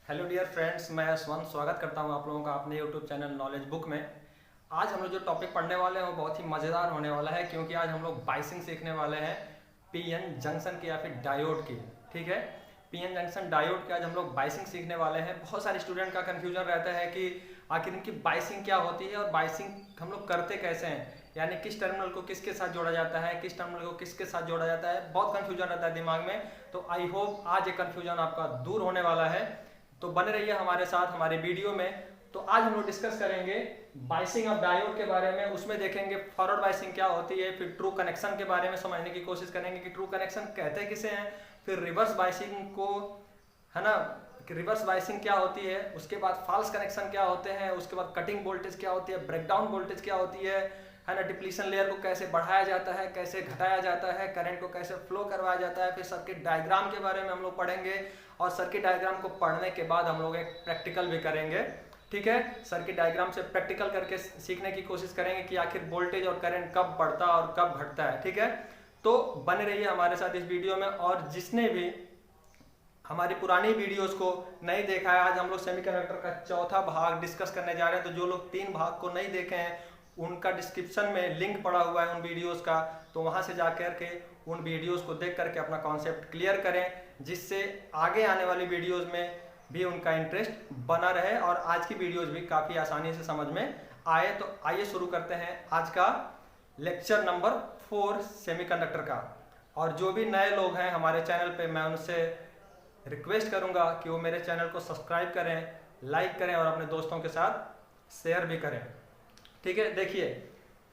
Hello dear friends, मैं यशवंत स्वागत करता हूं आप लोगों का अपने यूट्यूब चैनल नॉलेज बुक में। आज हम लोग जो टॉपिक पढ़ने वाले हैं वो बहुत ही मज़ेदार होने वाला है, क्योंकि आज हम लोग बाइसिंग सीखने वाले हैं पीएन जंक्शन की या फिर डायोड की। ठीक है, पीएन जंक्शन डायोड की आज हम लोग बाइसिंग सीखने वाले हैं। बहुत सारे स्टूडेंट का कन्फ्यूजन रहता है कि आखिर इनकी बाइसिंग क्या होती है और बाइसिंग हम लोग करते कैसे हैं, यानी किस टर्मिनल को किसके साथ जोड़ा जाता है, किस टर्मिनल को किसके साथ जोड़ा जाता है। बहुत कन्फ्यूजन रहता है दिमाग में। तो आई होप आज ये कन्फ्यूजन आपका दूर होने वाला है। तो बने रहिए हमारे साथ हमारे वीडियो में। तो आज हम लोग डिस्कस करेंगे बाइसिंग ऑफ डायोड के बारे में। उसमें देखेंगे फॉरवर्ड बाइसिंग क्या होती है, फिर ट्रू कनेक्शन के बारे में समझने की कोशिश करेंगे कि ट्रू कनेक्शन कहते किसे हैं, फिर रिवर्स बाइसिंग को, है ना, कि रिवर्स बाइसिंग क्या होती है, उसके बाद फॉल्स कनेक्शन क्या होते हैं, उसके बाद कटिंग वोल्टेज क्या होती है, ब्रेकडाउन वोल्टेज क्या होती है ना, डिप्लीशन लेयर को कैसे बढ़ाया जाता है, कैसे घटाया जाता है, करंट को कैसे फ्लो करवाया जाता है। फिर सर्किट डायग्राम के बारे में हम लोग पढ़ेंगे और सर्किट डायग्राम को पढ़ने के बाद हम लोग एक प्रैक्टिकल भी करेंगे। ठीक है, सर्किट डायग्राम से प्रैक्टिकल करके सीखने की कोशिश करेंगे कि आखिर वोल्टेज और करंट कब बढ़ता और कब घटता है। ठीक है, तो बने रहिए हमारे साथ इस वीडियो में। और जिसने भी हमारी पुरानी वीडियोस को नहीं देखा है, आज हम लोग सेमीकंडक्टर का चौथा भाग डिस्कस करने जा रहे हैं। तो जो लोग 3 भाग को नहीं देखे हैं उनका डिस्क्रिप्शन में लिंक पड़ा हुआ है उन वीडियोस का, तो वहां से जाकर के उन वीडियोस को देख करके अपना कॉन्सेप्ट क्लियर करें, जिससे आगे आने वाली वीडियोस में भी उनका इंटरेस्ट बना रहे और आज की वीडियोस भी काफ़ी आसानी से समझ में आए। तो आइए शुरू करते हैं आज का लेक्चर नंबर 4 सेमीकंडक्टर का। और जो भी नए लोग हैं हमारे चैनल पे, मैं उनसे रिक्वेस्ट करूंगा कि वो मेरे चैनल को सब्सक्राइब करें, लाइक करें और अपने दोस्तों के साथ शेयर भी करें। ठीक है, देखिए,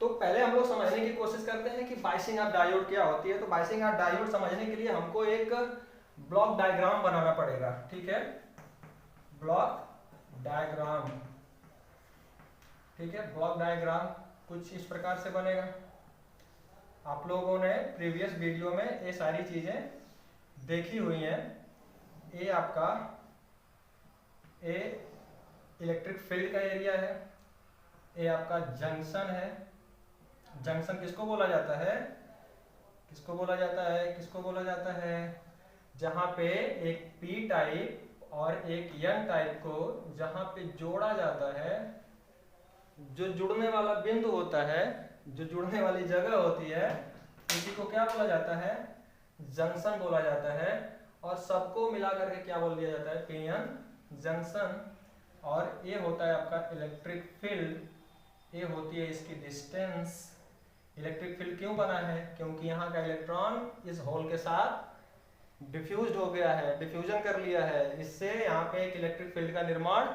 तो पहले हम लोग समझने की कोशिश करते हैं कि बाइसिंग ऑफ डायोड क्या होती है। तो बाइसिंग ऑफ डायोड समझने के लिए हमको एक ब्लॉक डायग्राम बनाना पड़ेगा। ठीक है, ब्लॉक डायग्राम। ठीक है, ब्लॉक डायग्राम कुछ इस प्रकार से बनेगा। आप लोगों ने प्रीवियस वीडियो में ये सारी चीजें देखी हुई हैं। ये आपका ए इलेक्ट्रिक फील्ड का एरिया है, ये आपका जंक्शन है। जंक्शन किसको बोला जाता है, किसको बोला जाता है, किसको बोला जाता है, जहां पे एक पी टाइप और एक एन टाइप को जहां पे जोड़ा जाता है, जो जुड़ने वाला बिंदु होता है, जो जुड़ने वाली जगह होती है, इसी को क्या बोला जाता है, जंक्शन बोला जाता है। और सबको मिला करके क्या बोल दिया जाता है, पीएन जंक्शन। और ये होता है आपका इलेक्ट्रिक फील्ड, ये होती है इसकी डिस्टेंस। इलेक्ट्रिक फील्ड क्यों बना है, क्योंकि यहाँ का इलेक्ट्रॉन इस होल के साथ डिफ्यूज हो गया है, डिफ्यूजन कर लिया है, इससे यहाँ पे एक इलेक्ट्रिक फील्ड का निर्माण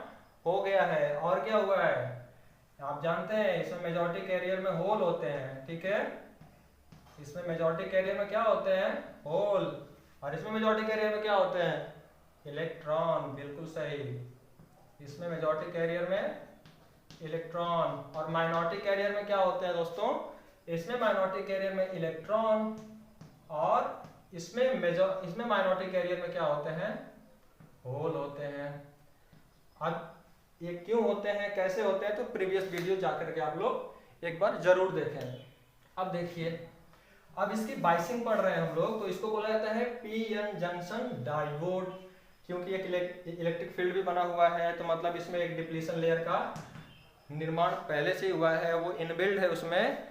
हो गया है। और क्या हुआ है, आप जानते हैं इसमें मेजॉरिटी कैरियर में होल होते हैं। ठीक है, इसमें मेजॉरिटी कैरियर में क्या होते हैं, होल, और इसमें मेजॉरिटी कैरियर में क्या होते हैं, इलेक्ट्रॉन। बिल्कुल सही, इसमें मेजॉरिटी कैरियर में इलेक्ट्रॉन और माइनॉरिटी कैरियर में क्या होते हैं दोस्तों, इसमें माइनॉरिटी कैरियर में इलेक्ट्रॉन और इसमें माइनॉरिटी कैरियर में क्या होते हैं, होल होते हैं। अब ये क्यों होते हैं, कैसे होते हैं, तो प्रीवियस वीडियो जाकर के आप लोग एक बार जरूर देखें। अब देखिए, अब इसकी बाइसिंग पढ़ रहे हैं हम लोग, तो इसको बोला जाता है पीएन जंक्शन डायोड, क्योंकि एक इलेक्ट्रिक फील्ड भी बना हुआ है। तो मतलब इसमें एक डिप्लीशन लेयर का निर्माण पहले से ही हुआ है, वो इनबिल्ड है उसमें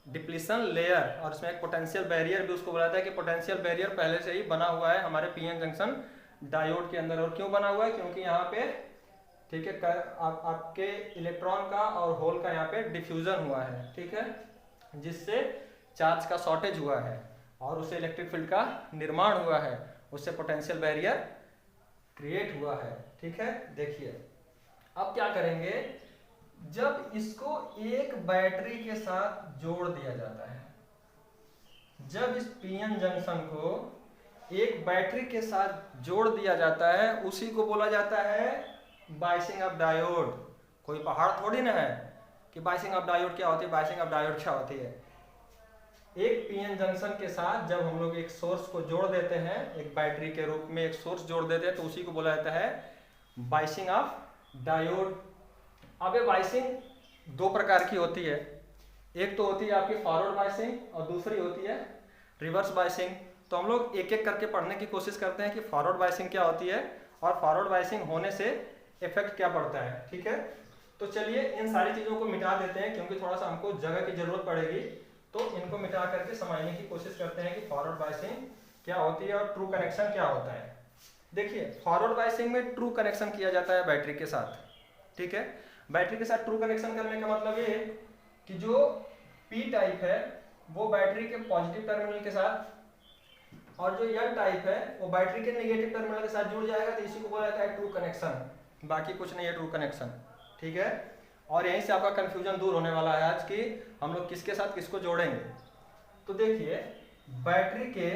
डिप्लीशन लेयर, और उसमें एक पोटेंशियल बैरियर भी उसको बोला जाता है कि पोटेंशियल बैरियर पहले से ही बना हुआ है हमारे पीएन जंक्शन डायोड के अंदर। और क्यों बना हुआ है, क्योंकि यहाँ पे, ठीक है, आपके इलेक्ट्रॉन का और होल का यहाँ पे डिफ्यूजन हुआ है। ठीक है, जिससे चार्ज का शॉर्टेज हुआ है और उससे इलेक्ट्रिक फील्ड का निर्माण हुआ है, उससे पोटेंशियल बैरियर क्रिएट हुआ है। ठीक है, देखिए अब क्या करेंगे, जब इसको एक बैटरी के साथ जोड़ दिया जाता है, जब इस पीएन जंक्शन को एक बैटरी के साथ जोड़ दिया जाता है, उसी को बोला जाता है बाइसिंग ऑफ डायोड। कोई पहाड़ थोड़ी ना है कि बाइसिंग ऑफ डायोड क्या होती है, बाइसिंग ऑफ डायोड क्या होती है। एक पीएन जंक्शन के साथ जब हम लोग एक सोर्स को जोड़ देते हैं, एक बैटरी के रूप में एक सोर्स जोड़ देते हैं, तो उसी को बोला जाता है बाइसिंग ऑफ डायोड। अब ये बाइसिंग 2 प्रकार की होती है, एक तो होती है आपकी फॉरवर्ड बाइसिंग और दूसरी होती है रिवर्स बाइसिंग। तो हम लोग एक एक करके पढ़ने की कोशिश करते हैं कि फॉरवर्ड बाइसिंग क्या होती है और फॉरवर्ड बायसिंग होने से इफेक्ट क्या पड़ता है। ठीक है, तो चलिए इन सारी चीज़ों को मिटा देते हैं क्योंकि थोड़ा सा हमको जगह की जरूरत पड़ेगी, तो इनको मिटा करके समझने की कोशिश करते हैं कि फॉरवर्ड बायसिंग क्या होती है और ट्रू कनेक्शन क्या होता है। देखिए, फॉरवर्ड बायसिंग में ट्रू कनेक्शन किया जाता है बैटरी के साथ। ठीक है, बैटरी के साथ ट्रू कनेक्शन करने का मतलब ये कि जो पी टाइप है वो बैटरी के पॉजिटिव टर्मिनल के साथ और जो एन टाइप है वो बैटरी के नेगेटिव टर्मिनल के साथ जुड़ जाएगा, तो इसी को बोला जाता है ट्रू कनेक्शन। बाकी कुछ नहीं है ट्रू कनेक्शन। ठीक है, और यहीं से आपका कंफ्यूजन दूर होने वाला है आज कि हम लोग किसके साथ किसको जोड़ेंगे। तो देखिए, बैटरी के,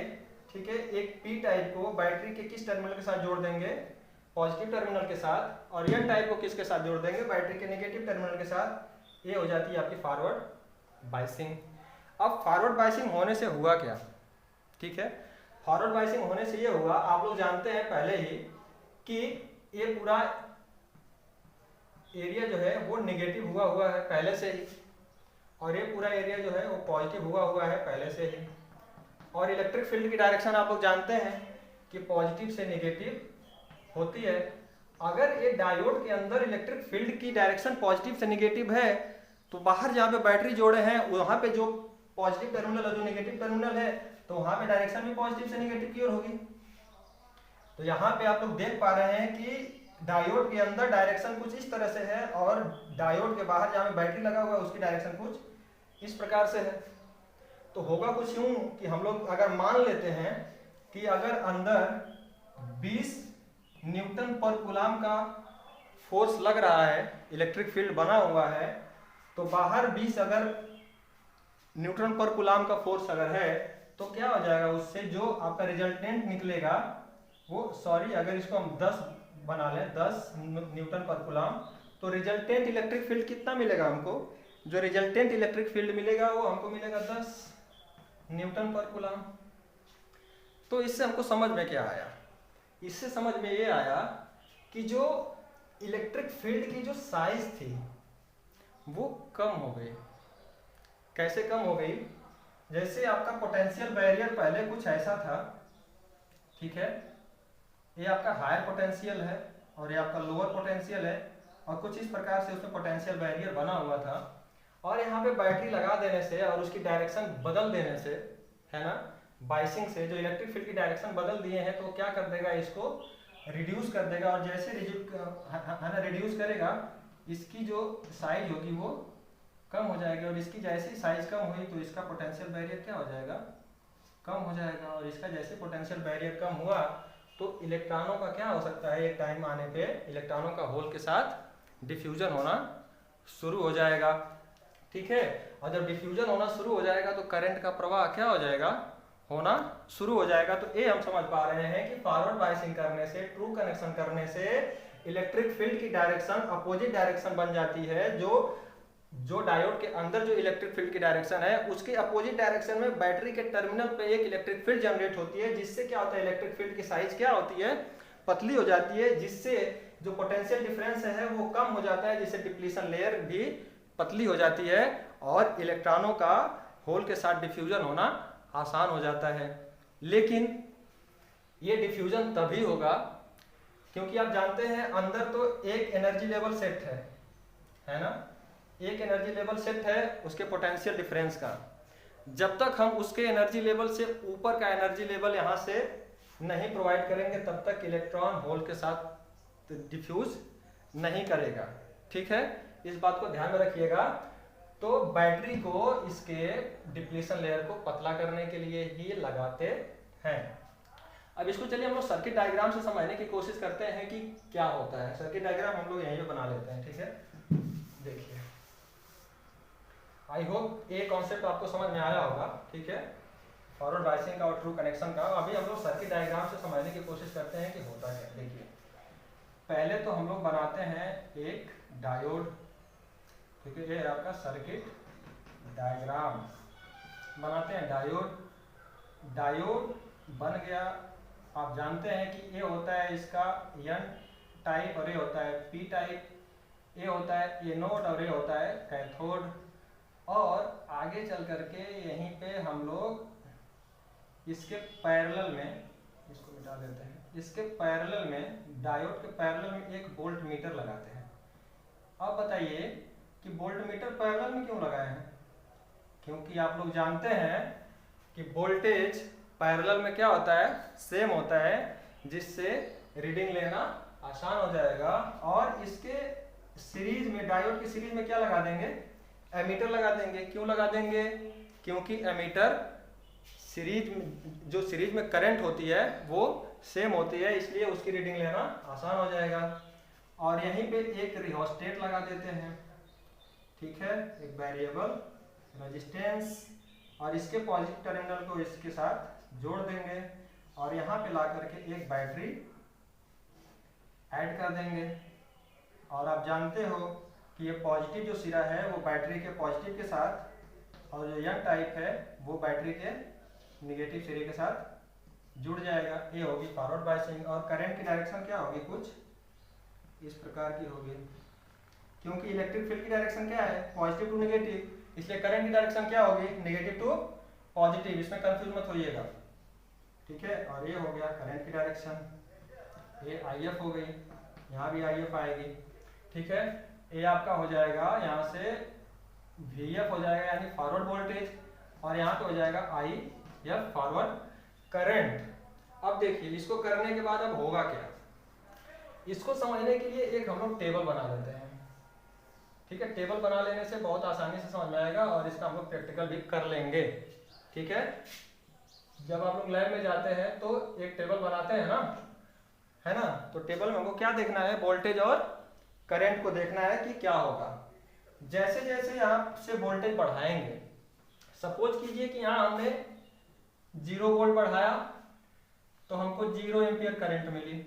ठीक है, एक पी टाइप को बैटरी के किस टर्मिनल के साथ जोड़ देंगे, पॉजिटिव टर्मिनल के साथ, और एन टाइप को किसके साथ जोड़ देंगे, बैटरी के नेगेटिव टर्मिनल के साथ। ये हो जाती है आपकी फॉरवर्ड बायसिंग। अब फॉरवर्ड बायसिंग होने से हुआ क्या, ठीक है, फॉरवर्ड बायसिंग होने से ये हुआ, आप लोग जानते हैं पहले ही कि ये पूरा एरिया जो है वो नेगेटिव हुआ है पहले से ही, और ये पूरा एरिया जो है वो पॉजिटिव हुआ है पहले से ही। और इलेक्ट्रिक फील्ड की डायरेक्शन आप लोग जानते हैं कि पॉजिटिव से नेगेटिव होती है। अगर ये डायोड के अंदर इलेक्ट्रिक फील्ड की डायरेक्शन पॉजिटिव से नेगेटिव है, तो बाहर जहाँ पे बैटरी जोड़े हैं वहाँ पे जो पॉजिटिव टर्मिनल और जो नेगेटिव टर्मिनल है, तो वहाँ पे डायरेक्शन भी पॉजिटिव से नेगेटिव की ओर होगी। तो यहाँ पे आप लोग देख पा रहे हैं कि डायोड के अंदर डायरेक्शन कुछ इस तरह से है और डायोड के बाहर जहाँ पे बैटरी लगा हुआ है उसकी डायरेक्शन कुछ इस प्रकार से है। तो होगा कुछ यूं कि हम लोग अगर मान लेते हैं कि अगर अंदर 20 न्यूटन पर कूलाम का फोर्स लग रहा है, इलेक्ट्रिक फील्ड बना हुआ है, तो बाहर 20 अगर न्यूटन पर कूलाम का फोर्स अगर है, तो क्या हो जाएगा, उससे जो आपका रिजल्टेंट निकलेगा वो, सॉरी अगर इसको हम 10 बना लें, 10 न्यूटन पर कूलाम, तो रिजल्टेंट इलेक्ट्रिक फील्ड कितना मिलेगा हमको, जो रिजल्टेंट इलेक्ट्रिक फील्ड मिलेगा वो हमको मिलेगा 10 न्यूटन पर कूलाम। तो इससे हमको समझ में क्या आया, इससे समझ में ये आया कि जो इलेक्ट्रिक फील्ड की जो साइज थी वो कम हो गई। कैसे कम हो गई, जैसे आपका पोटेंशियल बैरियर पहले कुछ ऐसा था, ठीक है, ये आपका हायर पोटेंशियल है और ये आपका लोअर पोटेंशियल है, और कुछ इस प्रकार से उसमें पोटेंशियल बैरियर बना हुआ था, और यहाँ पे बैटरी लगा देने से और उसकी डायरेक्शन बदल देने से, है ना, बाइसिंग से जो इलेक्ट्रिक फील्ड की डायरेक्शन बदल दिए हैं, तो क्या कर देगा, इसको रिड्यूस कर देगा, और जैसे रिड्यूस करेगा इसकी जो साइज होगी वो कम हो जाएगी, और इसकी जैसी साइज कम हुई तो इसका पोटेंशियल बैरियर क्या हो जाएगा, कम हो जाएगा, और इसका जैसे पोटेंशियल बैरियर कम हुआ तो इलेक्ट्रॉनों का क्या हो सकता है, एक टाइम आने पे इलेक्ट्रॉनों का होल के साथ डिफ्यूजन होना शुरू हो जाएगा। ठीक है, और जब डिफ्यूजन होना शुरू हो जाएगा तो करंट का प्रवाह क्या हो जाएगा, होना शुरू हो जाएगा। तो ये हम समझ पा रहे हैं कि फॉरवर्ड बायसिंग करने से, ट्रू कनेक्शन करने से इलेक्ट्रिक फील्ड की डायरेक्शन अपोजिट डायरेक्शन बन जाती है। जो डायोड के अंदर जो इलेक्ट्रिक फील्ड की डायरेक्शन है उसके अपोजिट डायरेक्शन में बैटरी के टर्मिनल पे एक इलेक्ट्रिक फील्ड जनरेट होती है, जिससे क्या होता है, इलेक्ट्रिक फील्ड की साइज क्या होती है, पतली हो जाती है, जिससे जो पोटेंशियल डिफरेंस है वो कम हो जाता है, जिससे डिप्लीशन लेयर भी पतली हो जाती है और इलेक्ट्रॉनों का होल के साथ डिफ्यूजन होना आसान हो जाता है। लेकिन ये डिफ्यूजन तभी होगा क्योंकि आप जानते हैं अंदर तो एक एनर्जी लेवल सेट है ना, एक एनर्जी लेवल सेट है उसके पोटेंशियल डिफरेंस का। जब तक हम उसके एनर्जी लेवल से ऊपर का एनर्जी लेवल यहाँ से नहीं प्रोवाइड करेंगे तब तक इलेक्ट्रॉन होल के साथ डिफ्यूज नहीं करेगा। ठीक है, इस बात को ध्यान में रखिएगा। तो बैटरी को इसके डिप्लीशन लेयर को पतला करने के लिए ही लगाते हैं। अब इसको चलिए हम लोग सर्किट डायग्राम से समझने की कोशिश करते हैं कि क्या होता है। सर्किट डायग्राम हम लोग यहीं पे बना लेते हैं। ठीक है, देखिए, आई होप ये कॉन्सेप्ट आपको समझ में आया होगा। ठीक है, फॉरवर्ड बायसिंग का और ट्रू कनेक्शन का। अभी हम लोग सर्किट डायग्राम से समझने की कोशिश करते हैं कि होता क्या। देखिए, पहले तो हम लोग बनाते हैं एक डायोड। ठीक है, ये है आपका सर्किट डायग्राम, बनाते हैं डायोड बन गया। आप जानते हैं कि ये होता है इसका एन टाइप और ये होता है पी टाइप, ये होता है एनोड और ये होता है कैथोड। और आगे चल करके यहीं पे हम लोग इसके पैरेलल में, इसको मिटा देते हैं, इसके पैरेलल में, डायोड के पैरेलल में एक वोल्ट मीटर लगाते हैं। अब बताइए कि वोल्ट मीटर पैरेलल में क्यों लगाए हैं? क्योंकि आप लोग जानते हैं कि वोल्टेज पैरेलल में क्या होता है, सेम होता है, जिससे रीडिंग लेना आसान हो जाएगा। और इसके सीरीज में, डायोड की सीरीज में क्या लगा देंगे, एमीटर लगा देंगे। क्यों लगा देंगे? क्योंकि एमीटर सीरीज में, जो सीरीज में करंट होती है वो सेम होती है, इसलिए उसकी रीडिंग लेना आसान हो जाएगा। और यहीं पे एक रिहोस्टेट लगा देते हैं, ठीक है, एक वेरिएबल रेजिस्टेंस, और इसके पॉजिटिव टर्मिनल को इसके साथ जोड़ देंगे और यहाँ पे ला करके एक बैटरी ऐड कर देंगे। और आप जानते हो कि ये पॉजिटिव जो सिरा है वो बैटरी के पॉजिटिव के साथ, और जो यन टाइप है वो बैटरी के निगेटिव सिरे के साथ जुड़ जाएगा। ये होगी फॉरवर्ड बायसिंग। और करंट की डायरेक्शन क्या होगी, कुछ इस प्रकार की होगी। क्योंकि इलेक्ट्रिक फील्ड की डायरेक्शन क्या है, पॉजिटिव टू नेगेटिव, इसलिए करंट की डायरेक्शन क्या होगी, नेगेटिव टू पॉजिटिव। इसमें कंफ्यूज मत होइएगा, ठीक है। और ये हो गया करंट की डायरेक्शन, ये IF हो गई, यहाँ भी IF आएगी, ठीक है। ये आपका हो जाएगा यहाँ से VF हो जाएगा यानी फॉरवर्ड वोल्टेज, और यहाँ पे हो जाएगा IF फॉरवर्ड करंट। अब देखिए इसको करने के बाद अब होगा क्या, इसको समझने के लिए एक हम लोग टेबल बना लेते हैं, ठीक है। टेबल बना लेने से बहुत आसानी से समझ में आएगा और इसका हम लोग प्रैक्टिकल भी कर लेंगे, ठीक है। जब आप लोग लैब में जाते हैं तो एक टेबल बनाते हैं ना, है ना, तो टेबल में हमको क्या देखना है, वोल्टेज और करंट को देखना है कि क्या होगा। जैसे जैसे यहाँ से वोल्टेज बढ़ाएंगे, सपोज कीजिए कि यहाँ हमने 0 वोल्ट बढ़ाया तो हमको 0 एम्पियर करंट मिली।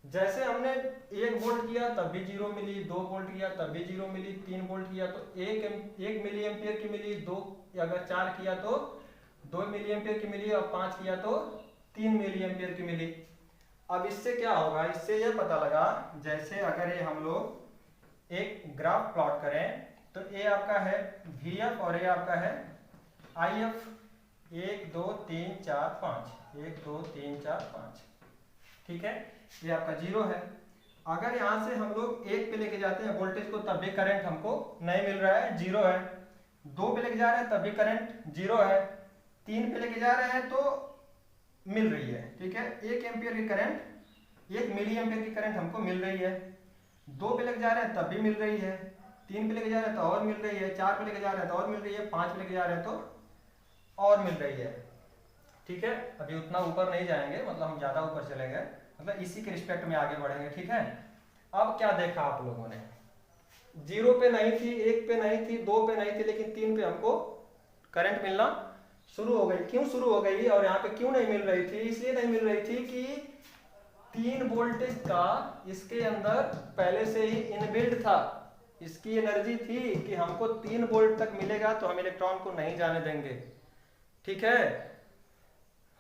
जैसे हमने 1 वोल्ट किया तब भी 0 मिली, 2 वोल्ट किया तब भी 0 मिली, 3 वोल्ट किया तो 1 मिली एम्पियर की मिली, 2 अगर 4 किया तो 2 मिली एम्पियर की मिली, और 5 किया तो 3 मिली एम्पियर की मिली। अब इससे क्या होगा, इससे यह पता लगा, जैसे अगर ये हम लोग एक ग्राफ प्लॉट करें तो ये आपका है VF और ये आपका है IF, 1 2 3 4 5, 1 2 3 4 5, ठीक है। ये आपका 0 है। अगर यहाँ से हम लोग 1 पे लेके जाते हैं वोल्टेज को तब भी करंट हमको नहीं मिल रहा है, 0 है। 2 पे लेके जा रहे हैं तब भी करंट 0 है। 3 पे लेके जा रहे हैं तो मिल रही है, ठीक है। 1 एम्पियर की करंट, 1 मिली एम्पियर की करंट हमको मिल रही है। 2 पे लेके जा रहे हैं तब भी मिल रही है, 3 पे लेके जा रहे हैं तो और मिल रही है, 4 पे लेके जा रहे हैं तो और मिल रही है, 5 पे लेके जा रहे हैं तो और मिल रही है, ठीक है। अभी उतना ऊपर नहीं जाएंगे, मतलब हम ज्यादा ऊपर चलेंगे, मतलब इसी के रिस्पेक्ट में आगे बढ़ेंगे, ठीक है। अब क्या देखा आप लोगों ने, 0 पे नहीं थी, 1 पे नहीं थी, 2 पे नहीं थी, लेकिन 3 पे हमको करंट मिलना शुरू हो गई। क्यों शुरू हो गई और यहाँ पे क्यों नहीं मिल रही थी? इसलिए नहीं मिल रही थी कि 3 वोल्टेज का इसके अंदर पहले से ही इनबिल्ट था। इसकी एनर्जी थी कि हमको 3 वोल्ट तक मिलेगा तो हम इलेक्ट्रॉन को नहीं जाने देंगे, ठीक है,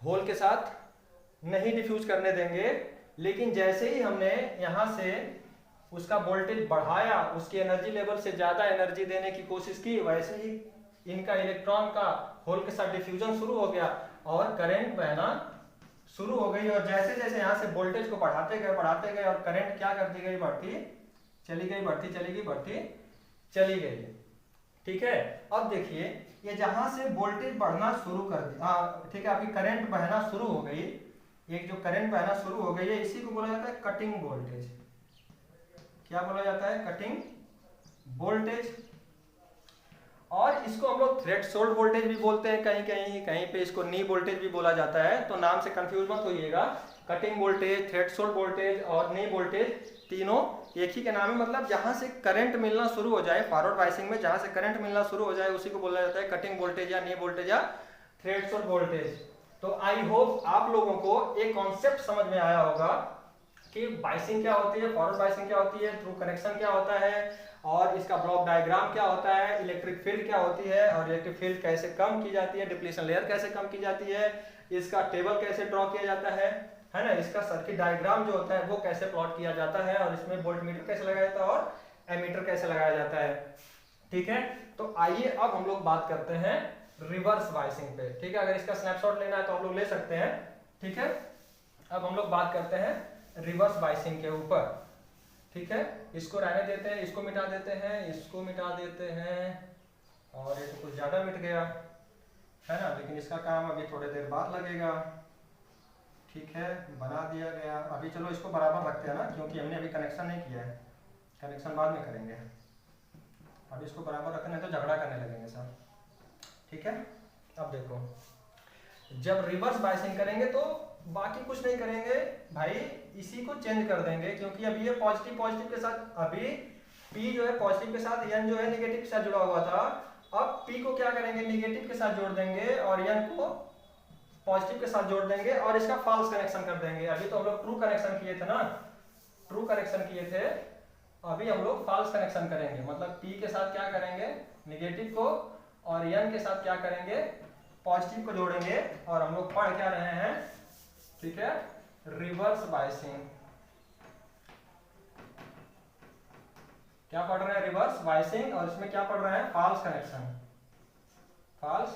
होल के साथ नहीं डिफ्यूज करने देंगे। लेकिन जैसे ही हमने यहाँ से उसका वोल्टेज बढ़ाया, उसकी एनर्जी लेवल से ज्यादा एनर्जी देने की कोशिश की, वैसे ही इनका इलेक्ट्रॉन का होल के साथ डिफ्यूजन शुरू हो गया और करंट बहना शुरू हो गई। और जैसे जैसे यहाँ से वोल्टेज को बढ़ाते गए और करंट क्या करती गई, बढ़ती चली गई, बढ़ती चली गई, बढ़ती चली गई, ठीक है। अब देखिए ये जहां से वोल्टेज बढ़ना शुरू कर दिया, ठीक है, आपकी करंट बहना शुरू हो गई, एक जो करंट बहना शुरू हो गई है, इसी को बोला जाता है कटिंग वोल्टेज। क्या बोला जाता है? Cutting voltage. और इसको हम लोग थ्रेशोल्ड वोल्टेज भी बोलते हैं, कहीं पे इसको नी वोल्टेज भी बोला जाता है, तो नाम से कंफ्यूज मत होइएगा। कटिंग वोल्टेज, थ्रेशोल्ड वोल्टेज और नी वोल्टेज तीनों एक ही के नाम है। मतलब जहां से करंट मिलना शुरू हो जाए, फॉरवर्ड बायसिंग में जहां से करंट मिलना शुरू हो जाए उसी को बोला जाता है कटिंग वोल्टेज या नी वोल्टेज या थ्रेशोल्ड वोल्टेज। तो आई होप आप लोगों को एक कॉन्सेप्ट समझ में आया होगा कि बायसिंग क्या होती है, फॉरवर्ड बायसिंग क्या होती है, थ्रू कनेक्शन क्या होता है, और इसका ब्लॉक डायग्राम क्या होता है, इलेक्ट्रिक फील्ड क्या होती है, और इलेक्ट्रिक फील्ड कैसे कम की जाती है, डिप्लीशन लेयर कैसे कम की जाती है, इसका टेबल कैसे ड्रॉ किया जाता है ना, इसका सर्किट डायग्राम जो होता है वो कैसे प्लॉट किया जाता है, और इसमें वोल्टमीटर कैसे लगाया जाता है और एमीटर कैसे लगाया जाता है, ठीक है। तो आइए अब हम लोग बात करते हैं रिवर्स बायसिंग पे, ठीक है। अगर इसका स्नैपशॉट लेना है तो आप लोग ले सकते हैं, ठीक है। अब हम लोग बात करते हैं रिवर्स बाइसिंग के ऊपर। ठीक है, इसको रहने देते हैं, इसको मिटा देते हैं, इसको मिटा देते हैं, और ये तो कुछ ज्यादा मिट गया है ना, लेकिन इसका काम अभी थोड़ी देर बाद लगेगा। ठीक है, बना दिया गया। अभी चलो इसको बराबर रखते हैं ना, क्योंकि हमने अभी कनेक्शन नहीं किया है, कनेक्शन बाद में करेंगे। अभी इसको बराबर रखना है तो झगड़ा करने लगेंगे सब। ठीक है, अब देखो, जब रिवर्स बाइसिंग करेंगे तो बाकी कुछ नहीं करेंगे भाई, इसी को चेंज कर देंगे, क्योंकि अभी ये पॉजिटिव पॉजिटिव के साथ, अभी P जो है पॉजिटिव के साथ, N जो है नेगेटिव के साथ जुड़ा हुआ था। अब P को क्या करेंगे, नेगेटिव के साथ जोड़ देंगे, और N को पॉजिटिव के साथ जोड़ देंगे, और इसका फॉल्स कनेक्शन कर देंगे। अभी तो हम लोग ट्रू कनेक्शन किए थे ना, ट्रू कनेक्शन किए थे, अभी हम लोग फॉल्स कनेक्शन करेंगे। मतलब P के साथ क्या करेंगे, नेगेटिव को, और N के साथ क्या करेंगे, पॉजिटिव को जोड़ेंगे। और हम लोग पढ़ क्या रहे हैं, ठीक है, रिवर्स बाइसिंग। क्या पढ़ रहे हैं, रिवर्स बाइसिंग, और इसमें क्या पढ़ रहे हैं, फॉल्स कनेक्शन, फॉल्स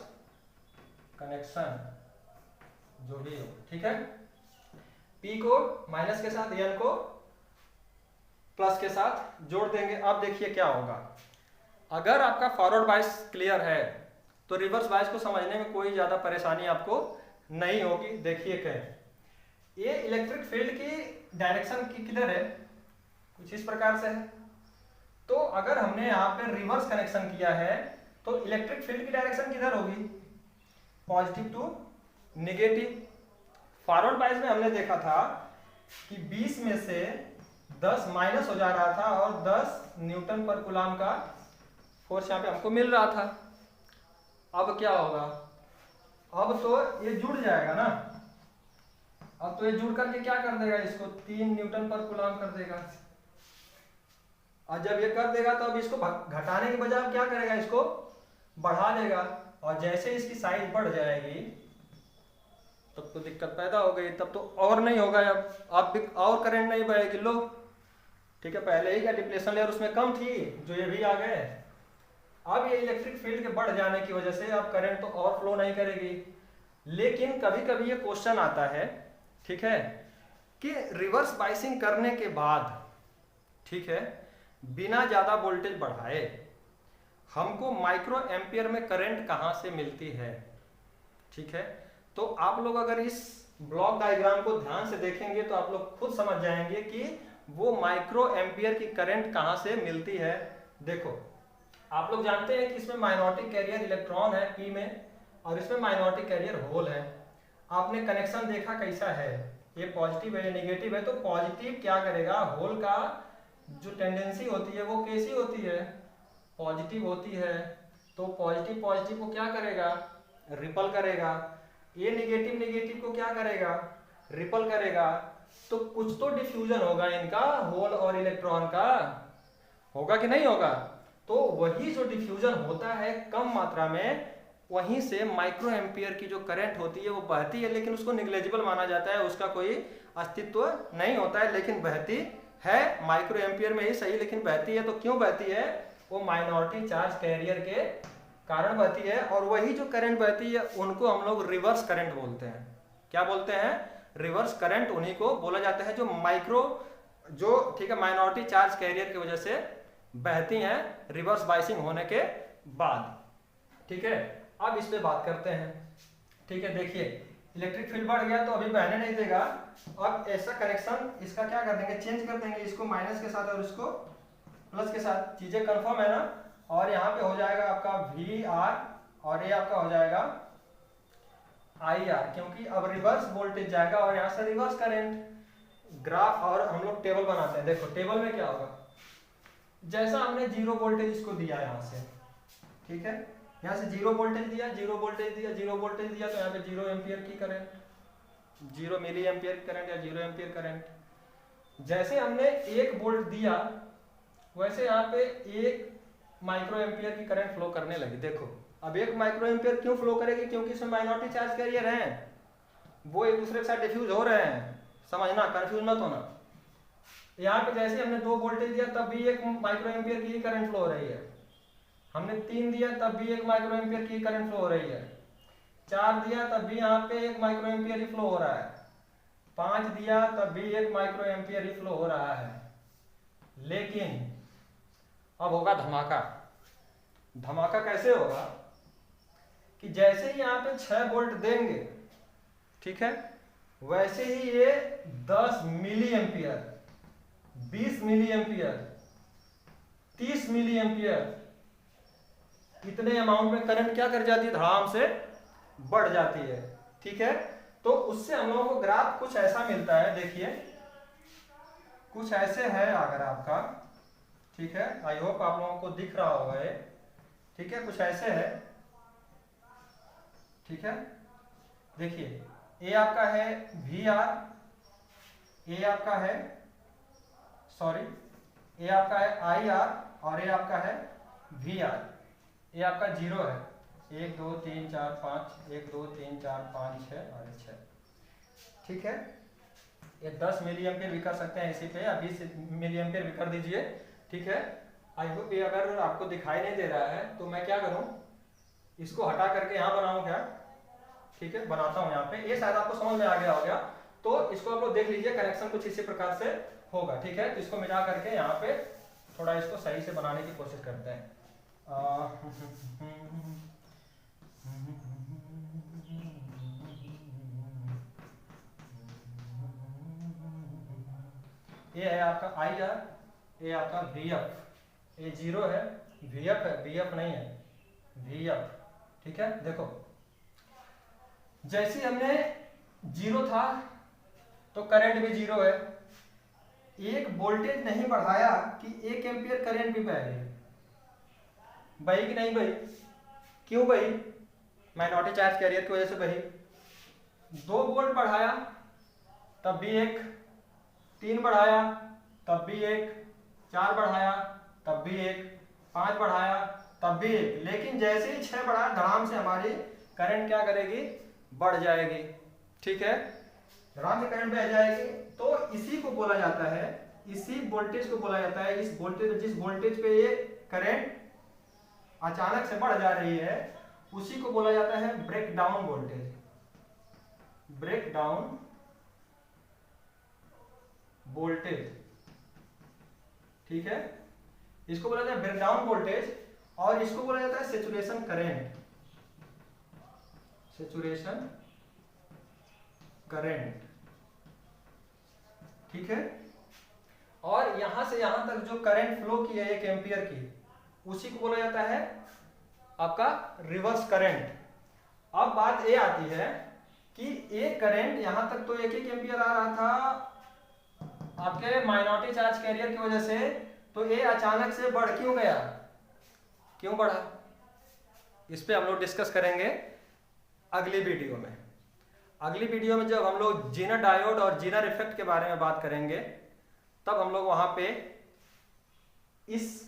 कनेक्शन जो भी हो। ठीक है, P को माइनस के साथ, N को प्लस के साथ जोड़ देंगे। अब देखिए क्या होगा, अगर आपका फॉरवर्ड बाइस क्लियर है तो रिवर्स बाइस को समझने में कोई ज्यादा परेशानी आपको नहीं होगी। देखिए क्या, ये इलेक्ट्रिक फील्ड की डायरेक्शन की किधर है, कुछ इस प्रकार से है। तो अगर हमने यहाँ पे रिवर्स कनेक्शन किया है तो इलेक्ट्रिक फील्ड की डायरेक्शन किधर होगी, पॉजिटिव टू नेगेटिव। फॉरवर्ड बाइस में हमने देखा था कि 20 में से 10 माइनस हो जा रहा था, और 10 न्यूटन पर कूलम का फोर्स यहाँ पे हमको मिल रहा था। अब क्या होगा, अब तो ये जुड़ जाएगा ना, अब तो ये जुड़ करके क्या कर देगा, इसको 3 न्यूटन पर कूलम कर देगा। और जब ये कर देगा तो अब इसको घटाने के बजाय क्या करेगा, इसको बढ़ा देगा। और जैसे इसकी साइज बढ़ जाएगी तब तो दिक्कत पैदा हो गई, तब तो और नहीं होगा, अब और करंट नहीं बहेगी। लो ठीक है, पहले ही क्या डिप्लेशन लेयर उसमें कम थी, जो ये भी आ गए। अब ये इलेक्ट्रिक फील्ड के बढ़ जाने की वजह से अब करंट तो और फ्लो नहीं करेगी। लेकिन कभी कभी ये क्वेश्चन आता है, ठीक है, कि रिवर्स बाइसिंग करने के बाद, ठीक है, बिना ज्यादा वोल्टेज बढ़ाए हमको माइक्रो एम्पियर में करंट कहां से मिलती है। ठीक है, तो आप लोग अगर इस ब्लॉक डायग्राम को ध्यान से देखेंगे तो आप लोग खुद समझ जाएंगे कि वो माइक्रो एम्पियर की करंट कहां से मिलती है। देखो, आप लोग जानते हैं कि इसमें माइनॉरिटी कैरियर इलेक्ट्रॉन है P में, और इसमें माइनॉरिटी कैरियर होल है। आपने कनेक्शन देखा कैसा है, ये पॉजिटिव है, ये नेगेटिव है। तो पॉजिटिव क्या करेगा, होल का जो टेंडेंसी होती है वो कैसी होती है, पॉजिटिव होती है। तो पॉजिटिव पॉजिटिव को क्या करेगा, रिपल करेगा। ये नेगेटिव नेगेटिव को क्या करेगा, रिपल करेगा। तो कुछ तो डिफ्यूजन होगा इनका, होल और इलेक्ट्रॉन का, होगा कि नहीं होगा। तो वही जो डिफ्यूजन होता है कम मात्रा में, वहीं से माइक्रो एम्पियर की जो करंट होती है वो बहती है, लेकिन उसको निग्लेजिबल माना जाता है, उसका कोई अस्तित्व नहीं होता है, लेकिन बहती है। माइक्रो एम्पियर में ही सही, लेकिन बहती है। तो क्यों बहती है, वो माइनॉरिटी चार्ज कैरियर के कारण बहती है। और वही जो करंट बहती है उनको हम लोग रिवर्स करंट बोलते हैं। क्या बोलते हैं, रिवर्स करंट उन्हीं को बोला जाता है जो माइक्रो, जो ठीक है, माइनॉरिटी चार्ज कैरियर की वजह से बहती हैं रिवर्स बाइसिंग होने के बाद। ठीक है, अब इस पे बात करते हैं। ठीक है, देखिए इलेक्ट्रिक फील्ड बढ़ गया तो अभी बहने नहीं देगा। अब ऐसा कनेक्शन इसका क्या कर देंगे, चेंज कर देंगे, इसको माइनस के साथ और इसको प्लस के साथ। चीजें कंफर्म है ना। और यहाँ पे हो जाएगा आपका VR, और ये आपका हो जाएगा IR, क्योंकि अब रिवर्स वोल्टेज जाएगा और यहाँ से रिवर्स करंट। ग्राफ और हम लोग टेबल बनाते हैं। देखो टेबल में क्या होगा, जैसा हमने जीरो वोल्टेज इसको दिया यहाँ से, ठीक है, यहाँ से जीरो वोल्टेज दिया, जीरो वोल्टेज दिया, जीरो वोल्टेज दिया, तो यहाँ पे 0 एम्पियर की करंट, 0 मिली एम्पियर की करंट या 0 एम्पियर करंट। जैसे हमने 1 वोल्ट दिया वैसे यहाँ पे 1 माइक्रो एम्पियर की करंट फ्लो करने लगी। देखो अब 1 माइक्रो एम्पियर क्यों फ्लो करेगी, क्योंकि इसमें माइनॉरिटी चार्ज कैरियर हैं, वो एक दूसरे के साथ डिफ्यूज हो रहे हैं। समझना, कंफ्यूज मत होना। यहाँ पे जैसे हमने 2 वोल्टेज दिया तब भी 1 माइक्रो एम्पियर की करंट फ्लो हो रही है। हमने 3 दिया तब भी 1 माइक्रो एम्पियर की करंट फ्लो हो रही है। 4 दिया तब भी यहाँ पे 1 माइक्रो एम्पियर ही फ्लो हो रहा है। 5 दिया तब भी 1 माइक्रो एम्पियर ही फ्लो हो रहा है। लेकिन अब होगा धमाका। धमाका कैसे होगा कि जैसे ही यहाँ पे 6 वोल्ट देंगे, ठीक है, वैसे ही ये 10 milliampere, 20 milliampere, 30 milliampere इतने अमाउंट में करंट क्या कर जाती है, धड़ाम से बढ़ जाती है। ठीक है, तो उससे हम लोगों को ग्राफ कुछ ऐसा मिलता है, देखिए कुछ ऐसे है अगर आपका, ठीक है, आई होप आप लोगों को दिख रहा होगा ये, ठीक है, कुछ ऐसे है, ठीक है। देखिए ये आपका है VR, ये आपका है, सॉरी, ये आपका है IR और ये आपका है VR। ये आपका 0 है, 1 2 3 4 5, 1 2 3 4 5 6 और 6, ठीक है। ये 10 मिली एम्पियर भी कर सकते हैं इसी पे, या 20 मिली एम्पियर भी कर दीजिए, ठीक है। आई होप ये अगर आपको दिखाई नहीं दे रहा है तो मैं क्या करूं, इसको हटा करके यहाँ बनाऊं क्या, ठीक है, बनाता हूं यहाँ पे। ये शायद आपको समझ में आ गया होगा, तो इसको आप लोग देख लीजिए, कनेक्शन कुछ इसी प्रकार से होगा, ठीक है। तो इसको मिला करके यहाँ पे थोड़ा इसको सही से बनाने की कोशिश करते हैं। ये है आपका IR, ये आपका VF, ये 0 है, VF है, BF नहीं है, VF, ठीक है। देखो जैसे हमने 0 था तो करंट भी 0 है, एक वोल्टेज नहीं बढ़ाया कि 1 एम्पियर करंट भी बह गई, बही कि नहीं बही, क्यों बही, माइनॉरिटी चार्ज कैरियर की वजह से बही। 2 वोल्ट बढ़ाया तब भी 1, 3 बढ़ाया तब भी 1, 4 बढ़ाया तब भी 1, 5 बढ़ाया तब भी 1, लेकिन जैसे ही 6 बढ़ाया धड़ाम से हमारी करंट क्या करेगी, बढ़ जाएगी, ठीक है, धड़ाम से करंट बढ़ जाएगी। तो इसी को बोला जाता है, इसी वोल्टेज को बोला जाता है, इस वोल्टेज, जिस वोल्टेज पे ये करंट अचानक से बढ़ जा रही है उसी को बोला जाता है breakdown voltage, breakdown voltage, ठीक है। इसको बोला जाता है ब्रेक डाउन वोल्टेज, और इसको बोला जाता है सैचुरेशन करंट, सैचुरेशन करंट, ठीक है। और यहां से यहां तक जो करंट फ्लो की है 1 एम्पियर की, उसी को बोला जाता है आपका रिवर्स करंट। अब बात ये आती है कि एक करंट यहां तक तो 1 एम्पियर आ रहा था आपके माइनॉरिटी चार्ज कैरियर की वजह से, तो ये अचानक से बढ़ क्यों गया, क्यों बढ़ा, इस पे हम लोग डिस्कस करेंगे अगली वीडियो में। अगली वीडियो में जब हम लोग जीनर डायोड और जीनर इफेक्ट के बारे में बात करेंगे, तब हम लोग वहां पे इस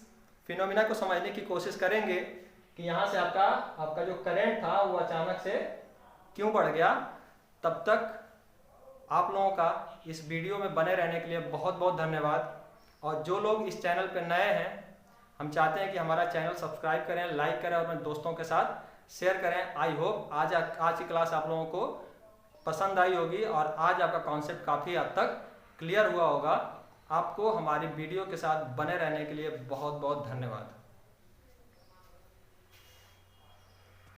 फिनोमिना को समझने की कोशिश करेंगे कि यहाँ से आपका जो करंट था वो अचानक से क्यों बढ़ गया। तब तक आप लोगों का इस वीडियो में बने रहने के लिए बहुत बहुत धन्यवाद। और जो लोग इस चैनल पर नए हैं, हम चाहते हैं कि हमारा चैनल सब्सक्राइब करें, लाइक करें और अपने दोस्तों के साथ शेयर करें। आई होप आज की क्लास आप लोगों को पसंद आई होगी और आज आपका कॉन्सेप्ट काफ़ी हद तक क्लियर हुआ होगा। आपको हमारी वीडियो के साथ बने रहने के लिए बहुत बहुत धन्यवाद।